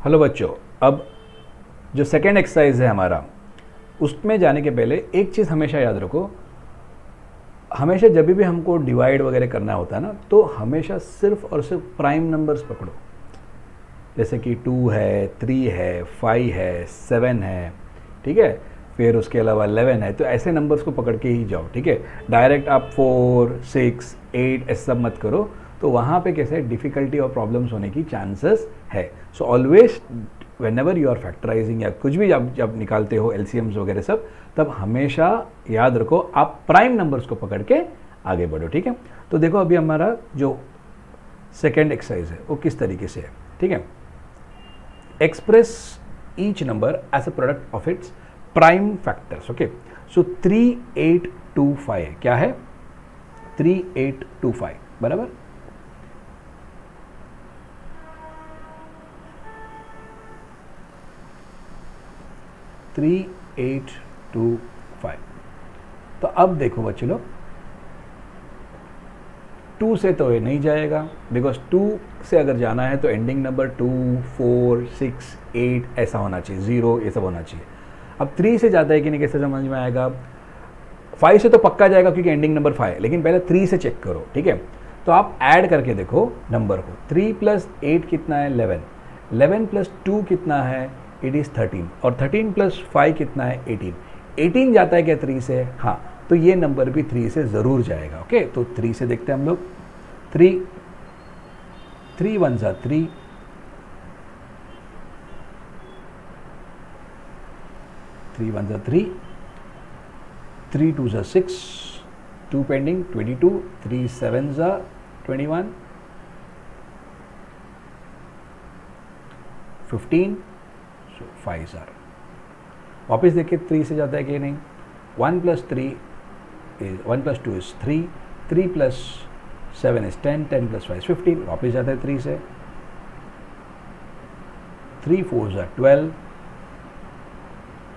Hello बच्चों, अब जो सेकेंड एक्सरसाइज है हमारा, उसमें जाने के पहले एक चीज़ हमेशा याद रखो। हमेशा जब भी हमको डिवाइड वगैरह करना होता है ना, तो हमेशा सिर्फ और सिर्फ प्राइम नंबर्स पकड़ो। जैसे कि 2 है, 3 है, 5 है, 7 है, ठीक है, फिर उसके अलावा 11 है। तो ऐसे नंबर्स को पकड़ के ही जाओ, ठीक है। डायरेक्ट आप 4, 6, 8 ऐसा सब मत करो, तो वहाँ पे कैसे डिफ़िकल्टी और प्रॉब्लम्स होने की चांसेस है। So always whenever you are factorising या कुछ भी जब निकालते हो एलसीएम्स वगैरह सब, तब हमेशा याद रखो आप प्राइम नंबर्स को पकड़ के आगे बढ़ो, ठीक है। तो देखो अभी हमारा जो सेकेंड एक्सरसाइज है वो किस तरीके से है, ठीक है। Express each number as a product of its prime factors, okay. So 3825 क्या है? 3825 बराबर 3825। तो अब देखो बच्चे लोग, 2 से तो ये नहीं जाएगा, बिकॉज 2 से अगर जाना है तो एंडिंग नंबर 2, 4, 6, 8 ऐसा होना चाहिए, 0 ये सब होना चाहिए। अब 3 से जाता है कि नहीं, कैसे समझ में आएगा? 5 से तो पक्का जाएगा क्योंकि एंडिंग नंबर 5 है, लेकिन पहले 3 से चेक करो, ठीक है। तो आप ऐड करके देखो नंबर को। 3 + 8 कितना है? 11। 11 + 2 कितना है? It is 13। और 13 + 5 कितना है? 18। 18 जाता है क्या 3 से? हाँ, तो ये नंबर भी 3 से ज़रूर जाएगा, ओके। तो 3 से देखते हैं हम लोग। 3 1 3, 3 1 3, 3 2 6, 2 पेंडिंग 22, 3 7 21, 15, 5 वापस देखिए 3 से जाता है कि नहीं। 1 + 3 is 1 + 2 is 3, 3 + 7 is 10, 10 + 5 is 15, वापस जाता है 3 से। 3 4 12,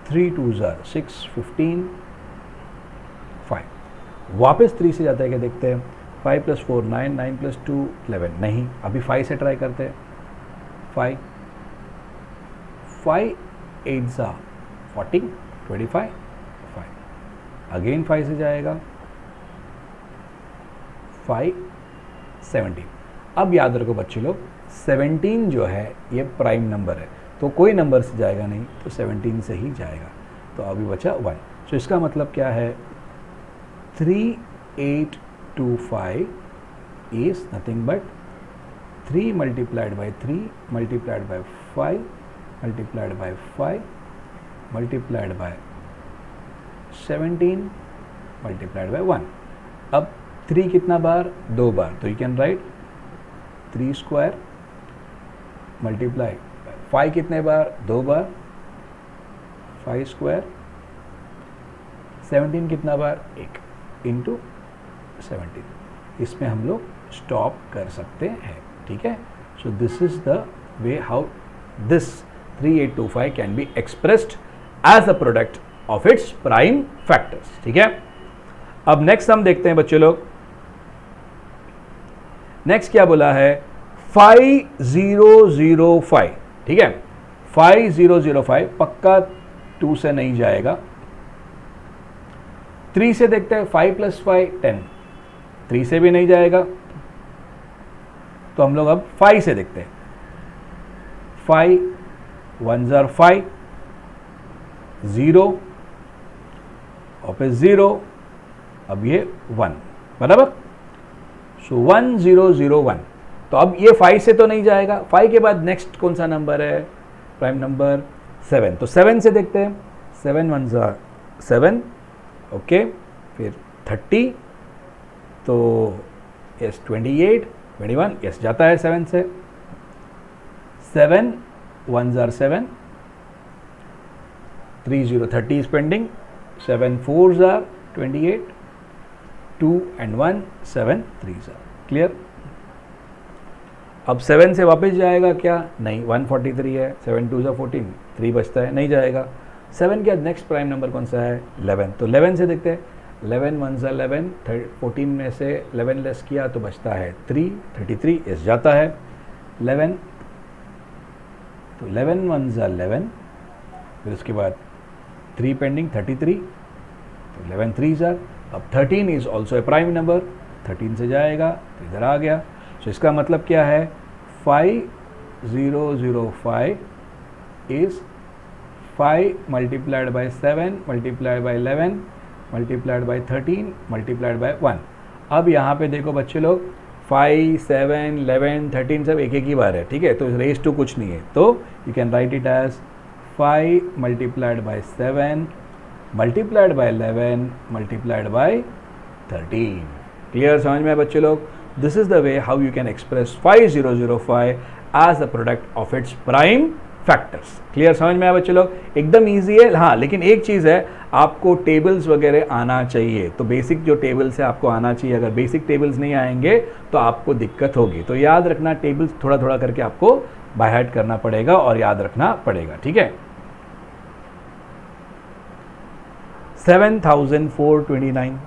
3 2 6, 15, 5 वापस 3 से जाता है क्या देखते हैं। 5 + 4 9, 9 + 2 11, नहीं, अभी 5 से ट्राई करते हैं। 5 8 14, 25, 5 अगेन 5 से जाएगा। 5 17। अब याद रखो बच्चे लोग, 17 जो है ये प्राइम नंबर है, तो कोई नंबर से जाएगा नहीं, तो 17 से ही जाएगा। तो अभी बचा 1। तो इसका मतलब क्या है? 3825 is nothing but 3 × 3 × 5 multiplied by 5 multiplied by 17 multiplied by 1। अब 3 कितना बार? 2 बार, तो you can right 3 square multiply 5 कितने बार? 2 बार, 5 स्क्वायर। 17 कितना बार? 1 इंटू 17। इसमें हम लोग स्टॉप कर सकते हैं, ठीक है। So this is the way how this 3825 can be expressed as a product of its prime factors, ठीक है। अब नेक्स्ट हम देखते हैं बच्चे लोग, नेक्स्ट क्या बोला है? 5005, ठीक है। 5005 पक्का 2 से नहीं जाएगा। 3 से देखते हैं। 5 + 5 10, 3 से भी नहीं जाएगा, तो हम लोग अब 5 से देखते हैं। 5 1 5, 0 वापस 0, अब ये 1 बराबर। सो 1 0 0 1। तो अब ये 5 से तो नहीं जाएगा। 5 के बाद नेक्स्ट कौन सा नंबर है? Prime number 7। तो 7 से देखते हैं। 7 1 7, ओके। फिर 30, तो यस 28, 21 यस जाता है 7 से। 7 1 7, 3 0 30 is pending, 7 4 28, 2 and 1 7 3 क्लियर। अब 7 से वापस जाएगा क्या? नहीं, 143 है। 7 2 14, 3 बचता है, नहीं जाएगा। 7 के नेक्स्ट प्राइम नंबर कौन सा है? 11। तो 11 से देखते हैं। 11 1 11, 14 में से 11 लेस किया तो बचता है 3, 33 इस जाता है। 11 तो 11 1s are 11, फिर उसके बाद 3 पेंडिंग 33, तो 11 3s are, अब 13 is also a prime number, 13 से जाएगा तो इधर आ गया। तो इसका मतलब क्या है, 5005 is 5 multiplied by 7 multiplied by 11 multiplied by 13 multiplied by 1। अब यहाँ पे देखो बच्चे लोग 5 7 11 13 सब एक एक ही बार है, ठीक है, तो रेस टू कुछ नहीं है, तो you can write it as 5 multiplied by 7 multiplied by 11 multiplied by 13। Clear, समझ में है बच्चे लोग? This is the way how you can express 5005 as a product of its prime factors. Clear, समझ में आया बच्चे लोग? एकदम इजी है। हाँ, लेकिन एक चीज़ है, आपको टेबल्स वगैरह आना चाहिए, तो बेसिक जो टेबल्स है आपको आना चाहिए। अगर बेसिक टेबल्स नहीं आएंगे तो आपको दिक्कत होगी, तो याद रखना टेबल्स थोड़ा थोड़ा करके आपको बाय हार्ट करना पड़ेगा और याद रखना पड़ेगा, ठीक है। 7429,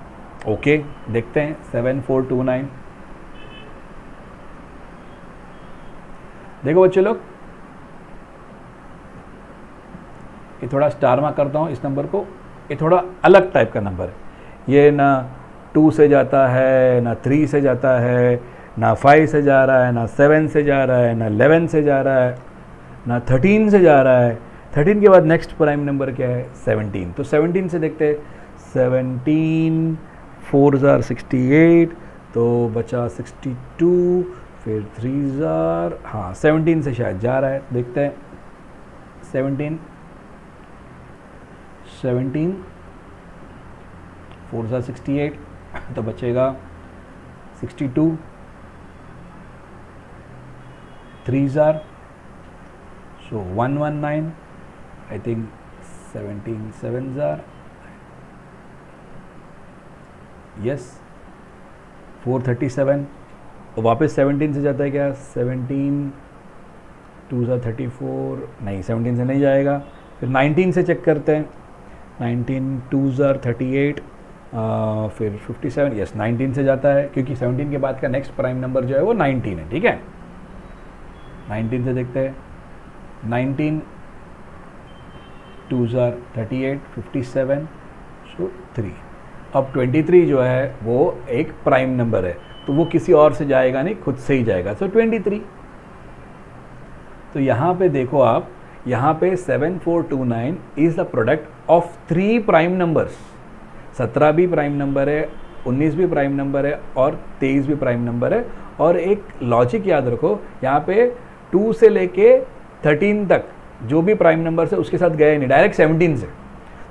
ओके, देखते हैं 7429। देखो बच्चे लोग, ये थोड़ा स्टार मार्क करता हूँ इस नंबर को, ये थोड़ा अलग टाइप का नंबर है। ये ना 2 से जाता है, ना 3 से जाता है, ना 5 से जा रहा है, ना 7 से जा रहा है, ना 11 से जा रहा है, ना 13 से जा रहा है। 13 के बाद नेक्स्ट प्राइम नंबर क्या है, 17। तो 17 से देखते हैं, 17 4s are 68, तो बचा 62, फिर 3s are, हाँ 17 से शायद जा रहा है, देखते हैं 17 4s are 68, तो बचेगा 62, 3s are, so 119, I think 17 7s are, yes 437, और वापस 17 से जाता है क्या, 17 2s are 34, नहीं 17 से नहीं जाएगा। फिर 19 से चेक करते हैं, 19 2s are 38, फिर 57, यस 19 से जाता है, क्योंकि 17 के बाद का नेक्स्ट प्राइम नंबर जो है वो 19 है, ठीक है। 19 से देखते हैं, 19 2s are 38, 57, सो 3। अब 23 जो है वो एक प्राइम नंबर है, तो वो किसी और से जाएगा नहीं, खुद से ही जाएगा, सो 23। तो यहाँ पे देखो आप, यहाँ पे 7429 is the product of 3 prime numbers. 17 भी प्राइम नंबर है, 19 भी प्राइम नंबर है और 23 भी प्राइम नंबर है। और एक लॉजिक याद रखो, यहाँ पे 2 से लेके 13 तक जो भी प्राइम नंबर है उसके साथ गए नहीं, डायरेक्ट 17 से,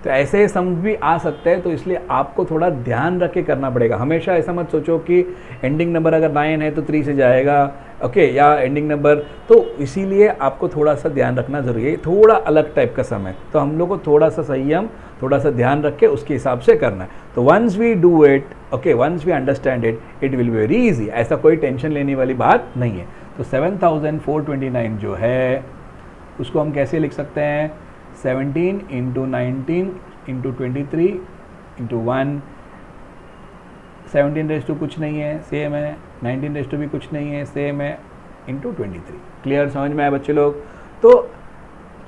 तो ऐसे सम भी आ सकते हैं। तो इसलिए आपको थोड़ा ध्यान रख के करना पड़ेगा। हमेशा ऐसा मत सोचो कि एंडिंग नंबर अगर 9 है तो 3 से जाएगा, ओके, या एंडिंग नंबर, तो इसीलिए आपको थोड़ा सा ध्यान रखना ज़रूरी है। थोड़ा अलग टाइप का सम है, तो हम लोग को थोड़ा सा संयम, थोड़ा सा ध्यान रख के उसके हिसाब से करना है। तो once we do it, okay, once we understand it, it will be very easy. ऐसा कोई टेंशन लेने वाली बात नहीं है। तो 7429 जो है उसको हम कैसे लिख सकते हैं, 17 into 19 into 23 into 1, 17 raise to कुछ नहीं है, सेम है, 19 रेस टू भी कुछ नहीं है, सेम है, इंटू 23। क्लियर, समझ में आया बच्चे लोग? तो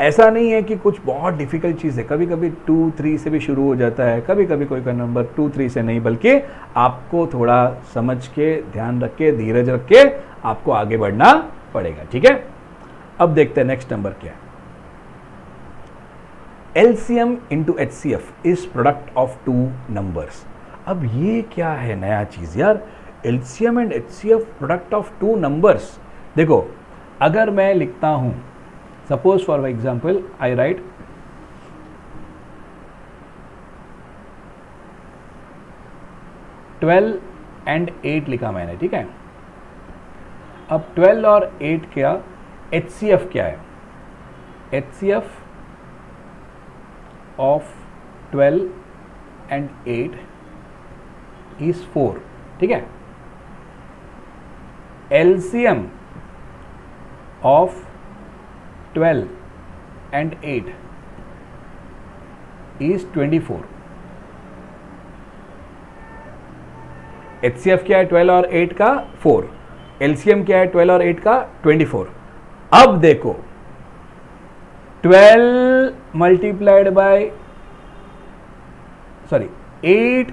ऐसा नहीं है कि कुछ बहुत डिफिकल्ट चीज़ है, कभी कभी 2 3 से भी शुरू हो जाता है, कभी कभी कोई का नंबर 2 3 से नहीं, बल्कि आपको थोड़ा समझ के, ध्यान रख के, धीरज रख के आपको आगे बढ़ना पड़ेगा, ठीक है। अब देखते हैं नेक्स्ट नंबर क्या है। LCM into HCF is product of 2 numbers. अब ये क्या है नया चीज़ यार, LCM and HCF product of 2 numbers. देखो, अगर मैं लिखता हूं, suppose for example I right 12 and 8 लिखा मैंने, ठीक है। अब 12 और 8 क्या, HCF क्या है, HCF of 12 and 8 is 4, ठीक है। LCM of 12 and 8 is 24। HCF क्या है 12 और 8 का, 4। LCM क्या है 12 और 8 का, 24। अब देखो 12 मल्टीप्लाइड बाय 8,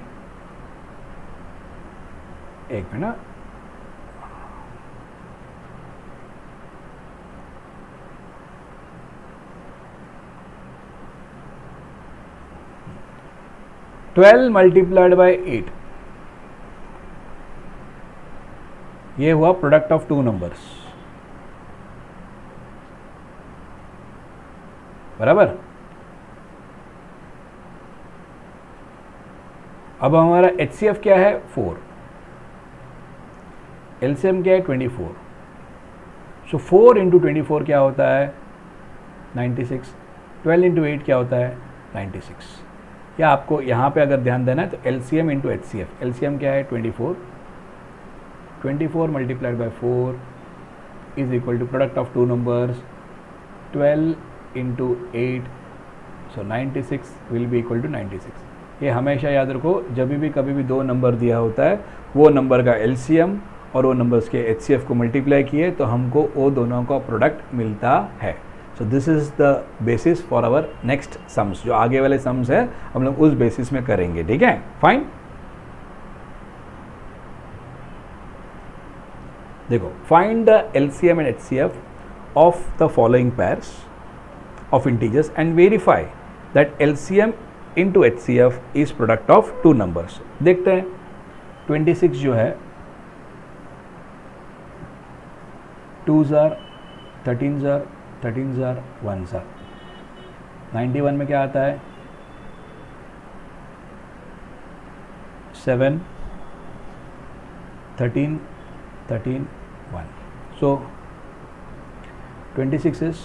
एक मिनट, 12 मल्टीप्लाइड बाय 8, ये हुआ प्रोडक्ट ऑफ टू नंबर्स, बराबर। अब हमारा HCF क्या है? 4, LCM क्या है? 24। सो 4 इंटू 24 क्या होता है? 96। 12 इंटू 8 क्या होता है? 96। या आपको यहाँ पे अगर ध्यान देना है तो LCM इंटू HCF, LCM क्या है? 24, 24 multiplied by 4 is equal to product of two numbers 12 into 8, so 96 will be equal to 96। ये हमेशा याद रखो, जब भी कभी भी दो नंबर दिया होता है, वो नंबर का LCM और वो नंबर्स के HCF को मल्टीप्लाई किए तो हमको वो दोनों का प्रोडक्ट मिलता है। So this is the basis for our next sums, जो आगे वाले सम्स है हम लोग उस बेसिस में करेंगे, ठीक है, फाइन। देखो, find the LCM and HCF of the following pairs of integers and verify that LCM into HCF is product of two numbers. देखते हैं 26 जो है 2 जार 13 जार 13 जार 1 जार, 91 में क्या आता है? 7 13 13 1। So 26 is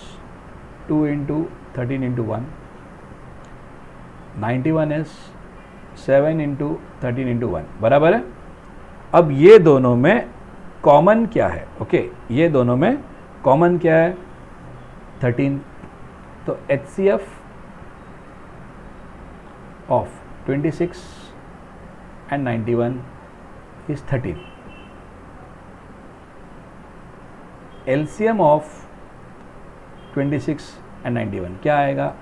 2 into 13 into 1. 91 is 7 into 13 into 1, बराबर है। अब ये दोनों में कॉमन क्या है? ओके, ये दोनों में कॉमन क्या है? 13। तो HCF of 26 and 91 is 13। LCM of 26 and 91 क्या आएगा?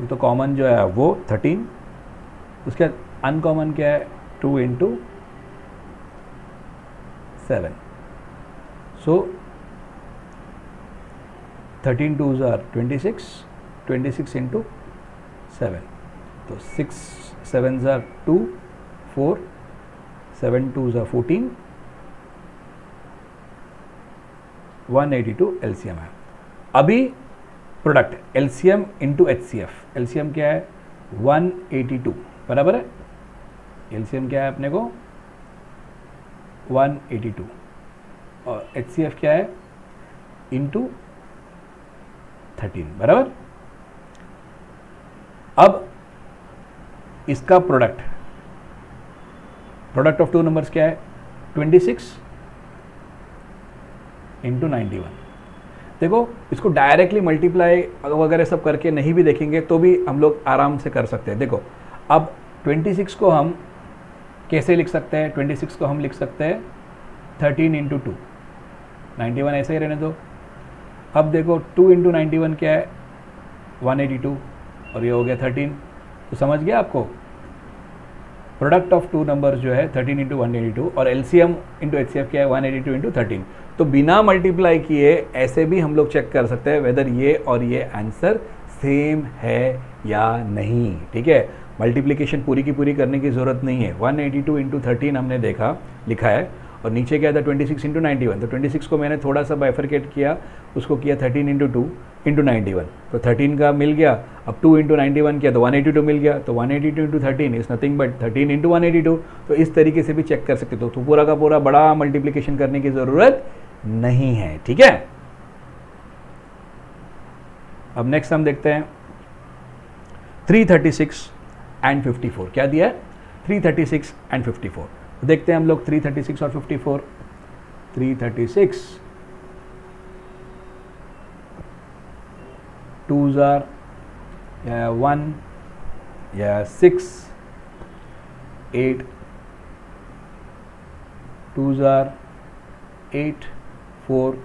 एक तो कॉमन जो है वो 13, उसके अनकॉमन क्या है? 2 into 7। So 13 2s are 26, 26 into 7, तो 6 7s are 2, 4, 7 2s are 14, 182 LCM है। अभी product LCM into HCF, LCM क्या है? 182, बराबर है। LCM क्या है अपने को? 182 और HCF क्या है? इंटू 13, बराबर। अब इसका प्रोडक्ट ऑफ टू नंबर्स क्या है? 26 इंटू 91। देखो, इसको डायरेक्टली मल्टीप्लाई वगैरह सब करके नहीं भी देखेंगे तो भी हम लोग आराम से कर सकते हैं। देखो, अब 26 को हम कैसे लिख सकते हैं? 26 को हम लिख सकते हैं 13 इंटू 2, 91 ऐसे ही रहने दो। अब देखो 2 इंटू 91 क्या है? 182 और ये हो गया 13। तो समझ गया आपको? प्रोडक्ट ऑफ टू नंबर्स जो है 13 इंटू 182 और LCM इंटू HCF क्या है? 182 इंटू 13। तो बिना मल्टीप्लाई किए ऐसे भी हम लोग चेक कर सकते हैं वेदर ये और ये आंसर सेम है या नहीं, ठीक है। मल्टीप्लिकेशन पूरी की पूरी करने की ज़रूरत नहीं है। 182 इंटू 13 हमने देखा, लिखा है, और नीचे क्या था? 26 इंटू 91। तो 26 को मैंने थोड़ा सा बाइफरकेट किया, उसको किया 13 इंटू 2 इंटू 91, तो 13 का मिल गया। अब 2 इंटू 91 किया तो 182 मिल गया। तो 182 into 13 is nothing but 13 into 182। तो इस तरीके से भी चेक कर सकते हो। तो पूरा का पूरा बड़ा मल्टीप्लिकेशन करने की ज़रूरत नहीं है, ठीक है। अब नेक्स्ट हम देखते हैं 336 एंड 54 क्या दिया है? 336 एंड 54 देखते हैं हम लोग। 336 और 54, 336 2s are 1 या 6, 8 2s are 8, 4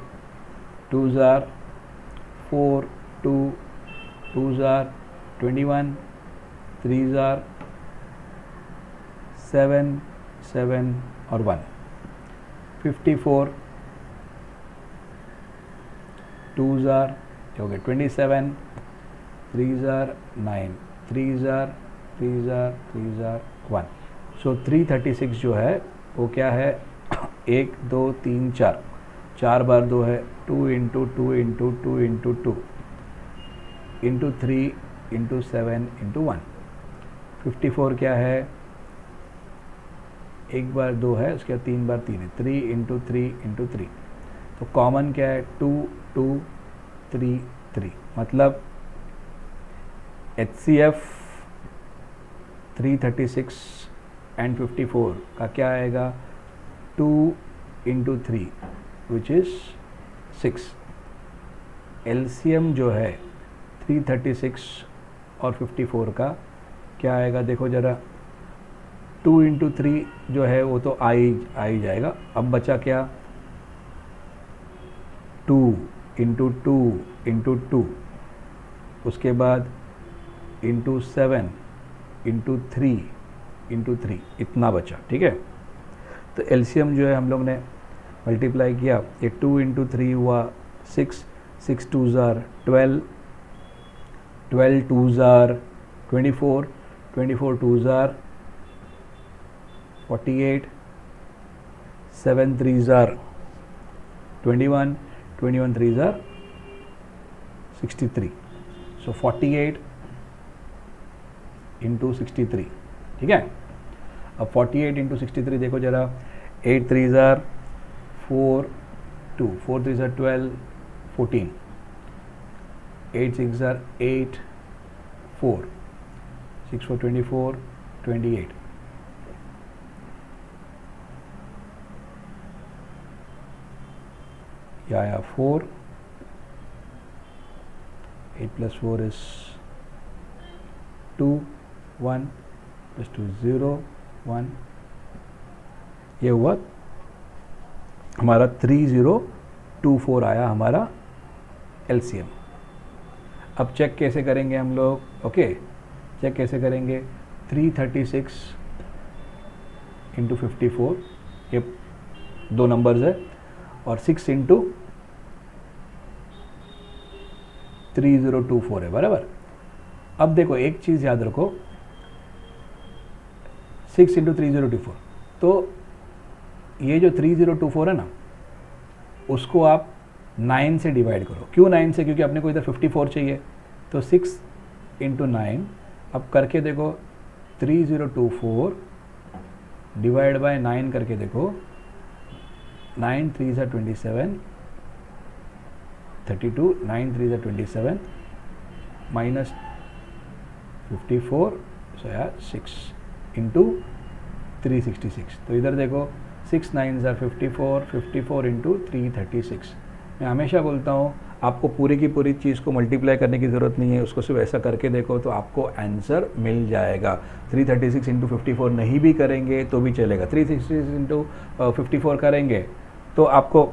2s are 4, 2 2s are 21, 3s are 7, 7 और 1, 54, 2s are हो गए 27, 3s are 9, 3s are 1. सो 336 जो है वो क्या है, 1 2 3 4, 4 बार 2 है, 2 into 2 into 2 into 2 into 3 into 7 into 1. 54 क्या है, 1 बार 2 है, उसके बाद 3 बार 3 है, 3 इंटू 3 इंटू 3. तो कॉमन क्या है, 2 2 3 3. मतलब HCF 336 एंड 54 का क्या आएगा, 2 इंटू 3 विच इज़ 6. LCM जो है 336 और 54 का क्या आएगा, देखो ज़रा, 2 इंटू 3 जो है वो तो आ ही जाएगा. अब बचा क्या, 2 इंटू 2 इंटू 2, उसके बाद इंटू 7 इंटू 3 इंटू 3, इतना बचा. ठीक है, तो LCM जो है हम लोग ने मल्टीप्लाई किया, ये 2 इंटू 3 हुआ 6, 6 2s are 12, 12 2s are 24, 24 2s are 48, 7 3s are 21, 21 3s are 63. So 48 into 63. ठीक है, अब 48 इंटू 63 देखो जरा, 8 3s are 4 2, 4 3s are 12 14, 8 6s are 8 4, 6 4 24 28. Yeah, 4, 8 plus 4 is 2, 1 plus 2 is 0, 1. ये हुआ हमारा 3024 आया हमारा LCM. अब चेक कैसे करेंगे हम लोग, ओके, चेक कैसे करेंगे, 336 इंटू 54, ये दो नंबर्स है, और 6 इंटू 3024 है, बराबर. अब देखो एक चीज़ याद रखो, 6 इंटू 3024, तो ये जो 3024 है ना, उसको आप 9 से डिवाइड करो. क्यों 9 से, क्योंकि अपने को इधर 54 चाहिए. तो 6 इंटू 9, अब करके देखो, 3024 डिवाइड बाय 9 करके देखो, 9 3s are 27, 32, 9 3s are 27, minus 54, so yeah 6 into 366. तो इधर देखो, 6 9s are 54, 54 into 336. मैं हमेशा बोलता हूँ आपको पूरी की पूरी चीज़ को मल्टीप्लाई करने की ज़रूरत नहीं है, उसको सिर्फ ऐसा करके देखो तो आपको आंसर मिल जाएगा. 336 इंटू 54 नहीं भी करेंगे तो भी चलेगा, 366 इंटू 54 करेंगे तो आपको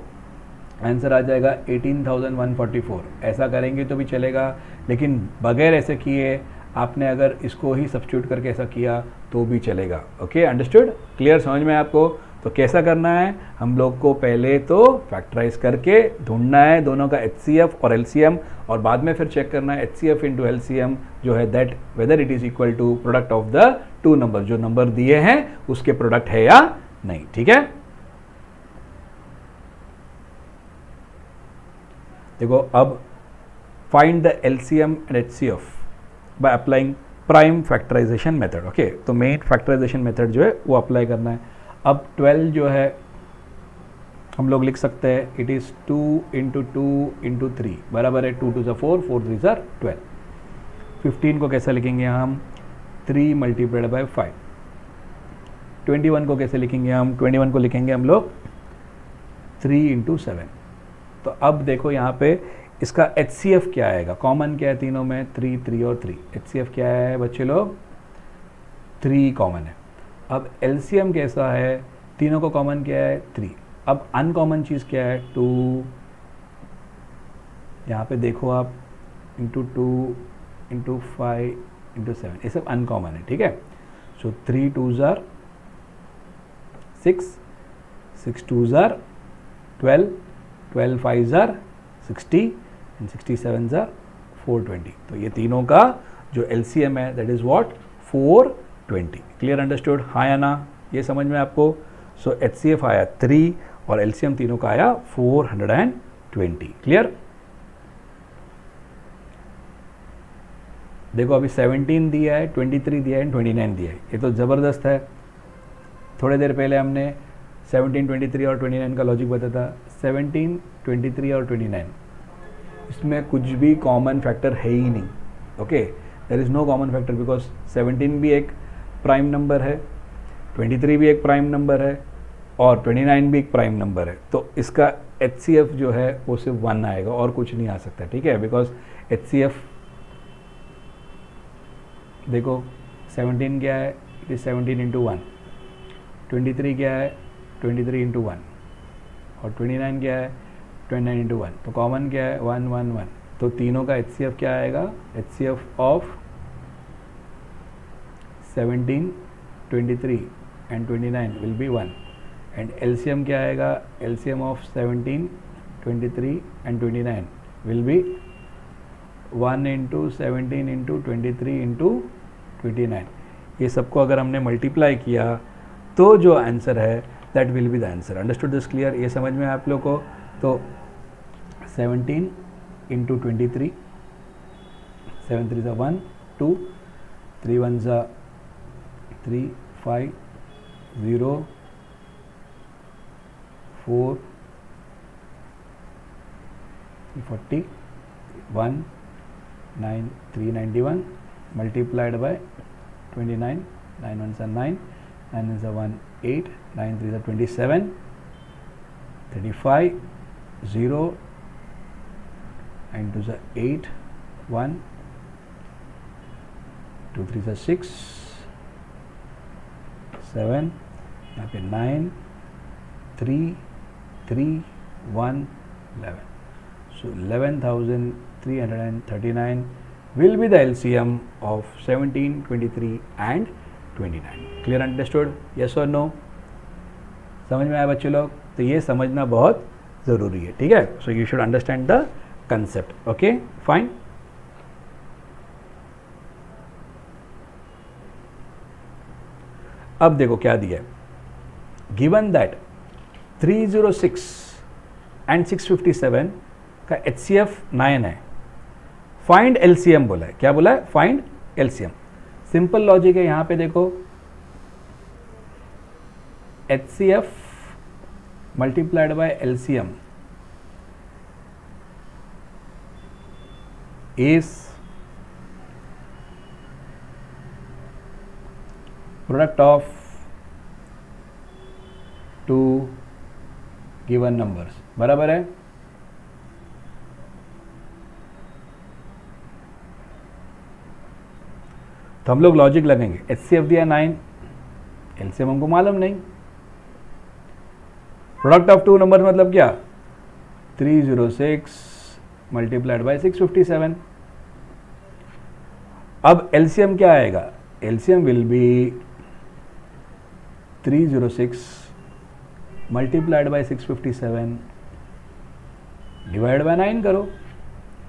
आंसर आ जाएगा 18,144. ऐसा करेंगे तो भी चलेगा, लेकिन बगैर ऐसे किए आपने अगर इसको ही सब्स्टिट्यूट करके ऐसा किया तो भी चलेगा. ओके, अंडरस्टूड, क्लियर, समझ में आपको. तो कैसा करना है, हम लोग को पहले तो फैक्टराइज करके ढूंढना है दोनों का HCF और LCM, और बाद में फिर चेक करना है HCF इंटू LCM जो है that whether it is equal to product of the two number, जो नंबर दिए हैं उसके प्रोडक्ट है या नहीं. ठीक है, देखो अब find the LCM and HCF by applying prime factorisation method. Okay, तो मेन फैक्टराइजेशन मेथड जो है वो अप्लाई करना है. अब 12 जो है हम लोग लिख सकते हैं, इट इज़ 2 इंटू 2 इंटू 3 बराबर है 2 2 ज़ा 4, 4 3 ज़ा 12. 15 को कैसे लिखेंगे हम, 3 मल्टीप्लाइड बाय 5. 21 को कैसे लिखेंगे हम, 21 को लिखेंगे हम लोग 3 इंटू 7. तो अब देखो यहाँ पे इसका HCF क्या आएगा, कॉमन क्या है तीनों में, 3 3 और 3. HCF क्या है बच्चे लोग, 3 कॉमन है. अब LCM कैसा है, तीनों को कॉमन क्या है, 3. अब अनकॉमन चीज़ क्या है, 2. यहाँ पे देखो आप, इंटू 2 इंटू 5 इंटू 7, ये सब अनकॉमन है, ठीक है। सो 3 2s are 6, 6 2s are 12, 12 5s are 60 and 67s are 420। तो ये तीनों का जो LCM है that is what 420। Clear, understood, हाँ या ना, ये समझ में आपको। सो HCF आया 3 और LCM तीनों का आया 420। क्लियर। देखो अभी 17 दिया है, 23 दिया है, 29 दिया है, ये तो ज़बरदस्त है। थोड़े देर पहले हमने 17, 23 और 29 का लॉजिक बताया था। 17, 23 और 29, इसमें कुछ भी कॉमन फैक्टर है ही नहीं। Okay, there is no common factor because 17 भी एक प्राइम नंबर है, 23 भी एक प्राइम नंबर है और 29 भी एक प्राइम नंबर है। तो इसका HCF जो है वो सिर्फ 1 आएगा और कुछ नहीं आ सकता, ठीक है। बिकॉज HCF देखो 17 क्या है, इट इज़ 17 इंटू 1, 23 क्या है 23 इंटू 1 और 29 क्या है 29 इंटू 1। तो कॉमन क्या है 1 1 1। तो तीनों का HCF क्या आएगा, HCF of 17, 23 and 29 will be 1 and LCM क्या आएगा, LCM of 17, 23 and 29 will be 1 into 17 into 23 into 29। ये सबको अगर हमने मल्टीप्लाई किया तो जो आंसर है that will be the answer. Understood this, clear, ये समझ में आप लोग को। तो 17 इंटू 23, 7 3 ज़ा 1 2, 3 1 ज़ा 3 5 0 4 40 1 9 391 multiplied by 29, 9 1s are 9, 9 is a 1 8, 9 3 is a 27, 35 0 and 2 is a 8 1, 2 3 is a 6 7, यहाँ पे 9 3 3 1 11। So 11,339 will be the LCM of 17, 23 and 29. Clear, understood? Yes or no? समझ में आया बच्चे लोग? तो ये समझना बहुत ज़रूरी है, ठीक है। So you should understand the concept. Okay, fine. अब देखो क्या दिया है। गिवन दैट 306 एंड 657 का HCF 9 है, फाइंड LCM बोला है। क्या बोला है? Find LCM। सिंपल लॉजिक है, यहां पे देखो HCF multiplied by LCM is product of two given numbers, बराबर है। तो हम लोग लॉजिक लगेंगे। HCF दिया 9, LCM हमको मालूम नहीं। प्रोडक्ट ऑफ टू नंबर मतलब क्या? 306 मल्टीप्लाइड बाय 657। अब LCM क्या आएगा? LCM will be 306 multiplied by 657 divide by 9 करो,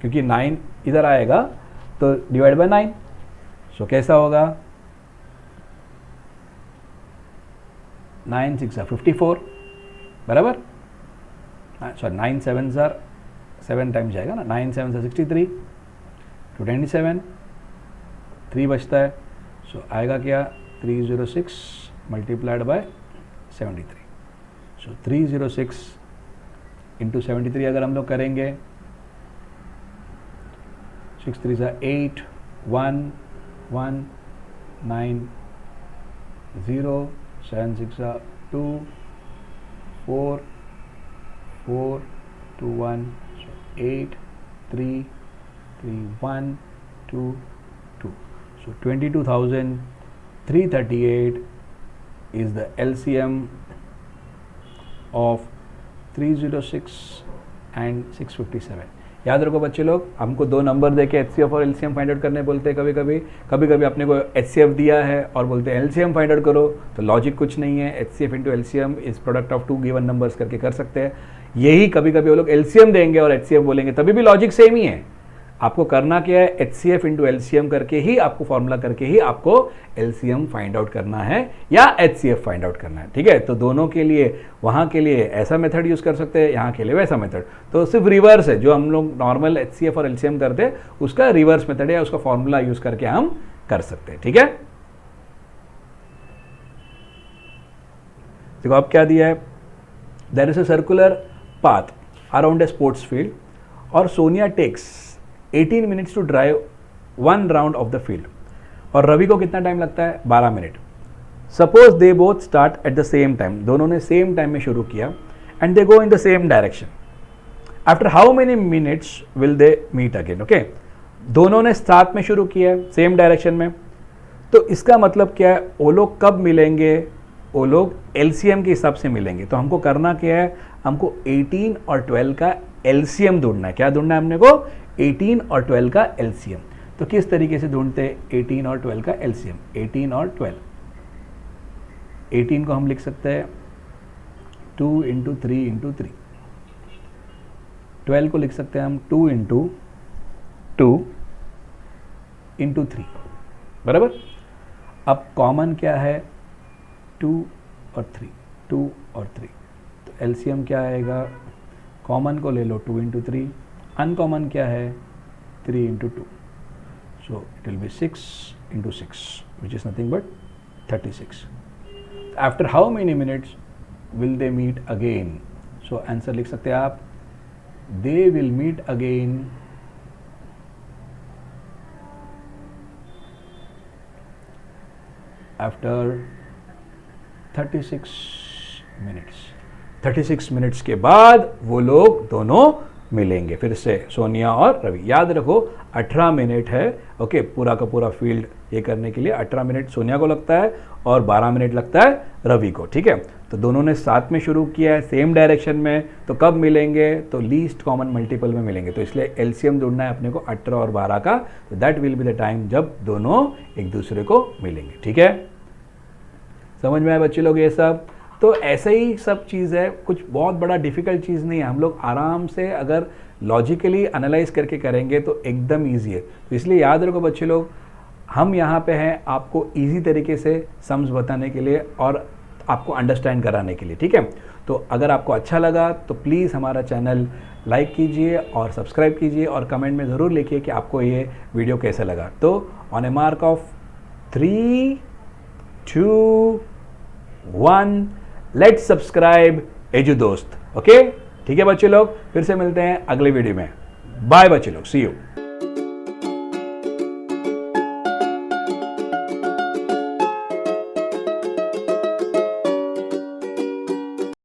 क्योंकि 9 इधर आएगा तो डिवाइड बाय 9। सो कैसा होगा? 9 6 54, बराबर। सॉरी 9 7 7 टाइम्स जाएगा ना, 9 7 63, 227, 3 बचता है। सो आएगा क्या? 306 मल्टीप्लाइड बाय 73। सो 306 इंटू 73 अगर हम लोग करेंगे, 6 3 8 1 1 9 0 7 6 2 4 4 2 1 so 8 3 3 1 2 2 so 22,338 is the LCM of 306 and 657। याद रखो बच्चे लोग, हमको दो नंबर देके एचसीएफ और एलसीएम फाइंड आउट करने बोलते हैं कभी कभी अपने को एचसीएफ दिया है और बोलते हैं एलसीएम फाइंड आउट करो, तो लॉजिक कुछ नहीं है, HCF into LCM is product of two given numbers करके कर सकते हैं। यही कभी कभी वो लोग एलसीएम देंगे और एचसीएफ बोलेंगे, तभी भी लॉजिक सेम ही है। आपको करना क्या है, एचसीएफ इंटू एलसीएम करके ही आपको फॉर्मूला करके ही आपको एलसीएम फाइंड आउट करना है या एचसीएफ फाइंड आउट करना है, ठीक है। तो दोनों के लिए, वहाँ के लिए ऐसा मेथड यूज़ कर सकते हैं, यहाँ के लिए वैसा मेथड, तो सिर्फ रिवर्स है। जो हम लोग नॉर्मल एचसीएफ और एलसीएम करते हैं उसका रिवर्स मेथड है, उसका फॉर्मूला यूज़ करके हम कर सकते हैं, ठीक है। देखो अब क्या दिया है, there is a circular path around a sports field और Sonia takes 18 minutes to drive 1 round of the field, और रवि को कितना टाइम लगता है, 12 minute. Suppose they both start at the same time, दोनों ने सेम टाइम में शुरू किया, and they go in the same direction. After how many minutes will they meet again, okay. दोनों ने साथ में शुरू किया है, सेम डायरेक्शन में, तो इसका मतलब क्या है, वो लोग कब मिलेंगे, वो लोग एलसीएम के हिसाब से मिलेंगे। तो हमको करना क्या है, हमको 18 और 12 का एलसीएम ढूंढना है। क्या ढूंढना है हमने को, 18 और 12 का एलसीएम। तो किस तरीके से ढूंढते हैं 18 और 12 का एलसीएम, 18 और 12, 18 को हम लिख सकते हैं 2 इंटू 3 इंटू 3, 12 को लिख सकते हैं हम 2 इंटू 2 इंटू 3, बराबर। अब कॉमन क्या है, 2 और 3, 2 और 3, तो एलसीएम क्या आएगा, कॉमन को ले लो 2 इंटू 3, अनकॉमन क्या है 3 into 2, so it will be 6 into 6 which is nothing but 36। After how many minutes will they meet again, so answer लिख सकते हैं आप, they will meet again after 36 minutes. 36 minutes के बाद वो लोग दोनों मिलेंगे फिर से, सोनिया और रवि। याद रखो 18 मिनट है, ओके, पूरा का पूरा फील्ड ये करने के लिए 18 मिनट सोनिया को लगता है और 12 मिनट लगता है रवि को, ठीक है। तो दोनों ने साथ में शुरू किया है, सेम डायरेक्शन में, तो कब मिलेंगे, तो लीस्ट कॉमन मल्टीपल में मिलेंगे। तो इसलिए एलसीएम ढूंढना है अपने को 18 और 12 का, तो that will be the time जब दोनों एक दूसरे को मिलेंगे, ठीक है। समझ में आए बच्चे लोग ये सब। तो ऐसे ही सब चीज़ है, कुछ बहुत बड़ा डिफ़िकल्ट चीज़ नहीं है। हम लोग आराम से अगर लॉजिकली एनालाइज करके करेंगे तो एकदम ईजी है। तो इसलिए याद रखो बच्चे लोग, हम यहाँ पे हैं आपको ईजी तरीके से सम्स बताने के लिए और आपको अंडरस्टैंड कराने के लिए, ठीक है। तो अगर आपको अच्छा लगा तो प्लीज़ हमारा चैनल लाइक कीजिए और सब्सक्राइब कीजिए और कमेंट में ज़रूर लिखिए कि आपको ये वीडियो कैसा लगा। तो on A mark of 3, 2, 1, let's subscribe edu दोस्त, ओके। ठीक है बच्चे लोग, फिर से मिलते हैं अगले वीडियो में। बाय बच्चे लोग, सी यू।